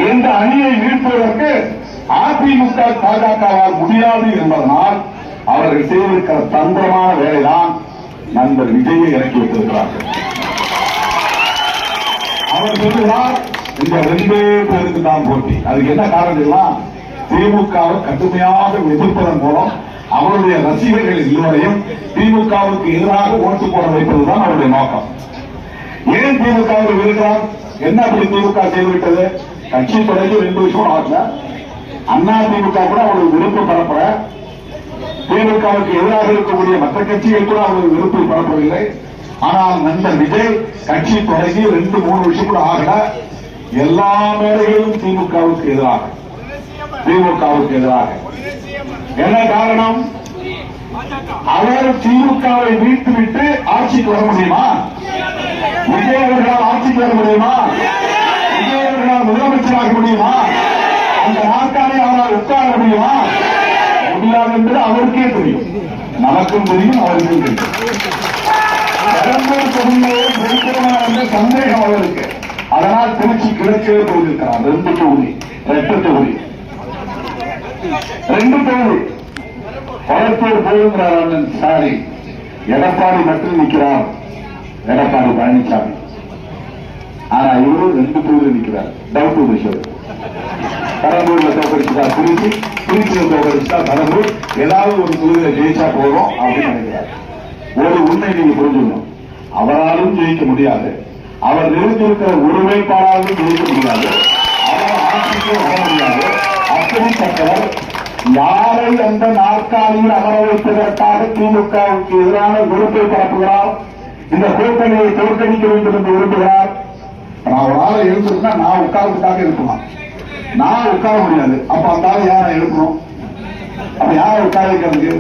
இந்த அணியை வீழ்த்துவதற்கு அதிமுக பாஜகவால் முடியாது என்பதனால் அவர்கள் செய்திருக்கிற தந்திரமான வேலைதான் நண்பர் விஜயை இறக்கி வைத்திருக்கிறார்கள். அவர் சொல்லுகிறார் இந்த 2 பேருக்கு தான் போட்டி. அதுக்கு என்ன காரணம்? திமுகவை கடுமையாக எதிர்ப்பதன் மூலம் அவருடைய ரசிகர்கள் எல்லோரையும் திமுகவுக்கு எதிராக ஓட்டு போட வைப்பதுதான் அவருடைய நோக்கம். ஏன் திமுகவுக்கு எதிர்க்கிறார்? என்ன அப்படி திமுக செய்துவிட்டது? கட்சி தொடங்கி 2 வருஷம் ஆகல. அண்ணா திமுக கூட அவருக்கு விருப்பம் பரப்புற, திமுகவுக்கு எதிராக இருக்கக்கூடிய மற்ற கட்சிகள் கூட அவருக்கு விருப்பம் பரப்பவில்லை. ஆனால் நண்பர் விஜய் கட்சி தொடங்கி 2-3 வருஷம் கூட ஆகல. எல்லா மேடைகளும் திமுகவுக்கு எதிராக. என்ன காரணம்? அவர் திமுகவை வீழ்த்துவிட்டு ஆட்சிக்கு வர முடியுமா? விஜய் அவர்களால் ஆட்சிக்கு வர முடியுமா? விஜய் அவர்களால் முதலமைச்சராக முடியுமா? அந்த நாட்காலை அவரால் உட்கார முடியுமா? முடியாது என்பது அவருக்கே தெரியும், நமக்கும் தெரியும், அவருக்கும் தெரியும். பெரம்பலூர் தொகுதியிலே வெளிப்படமான என்ற சந்தேகம் அவருக்கு. அதனால் திருச்சி கிழக்கே போயிருக்கிறார். 2 தொகுதி, 8 தொகுதி, 2 தொகுதி கொளத்தூர் போயிருக்கிறார். சாரி, எடப்பாடி மட்டும் நிற்கிறார், எடப்பாடி பழனிசாமி. ஆனா இவரு 2 தொகுதி நிற்கிறார். டவுட் விஷயம். பெரம்பலூர்ல தோக்கடிச்சுட்டா திருச்சி, திருச்சியில தோக்கடிச்சுட்டா பெரம்பலூர், ஏதாவது ஒரு தொகுதியில ஜெயிச்சா போதும் அப்படின்னு நினைக்கிறார். ஒரு உண்மை நீங்க புரிஞ்சுக்கணும், அவராலும் ஜெயிக்க முடியாது, அவர் நிறுத்தியிருக்கிற ஒருமைப்பாடாலும் ஜெயிக்க முடியாது, அவர் ஆட்சிக்கும் வர முடியாது. அப்படிப்பட்டவர் யாரை அந்த நாற்காலியில் அமர வைப்பதற்காக திமுகவுக்கு எதிரான விருப்பை பரப்புகிறார், இந்த கூட்டணியை தோற்கடிக்க வேண்டும் என்று விரும்புகிறார். நான் ஒரு ஆளை எழுந்திருந்தா நான் உட்கார்ந்துக்காக இருக்கலாம், நான் உட்கார முடியாது. அப்ப அந்த ஆளை யாரை எழுப்பணும்? அப்ப யாரை உட்கார வைக்கிறதுக்கு?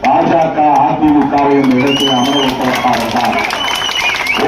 பாஜக அதிமுகவை இந்த இடத்தில் அமர வைப்பதற்காகத்தான்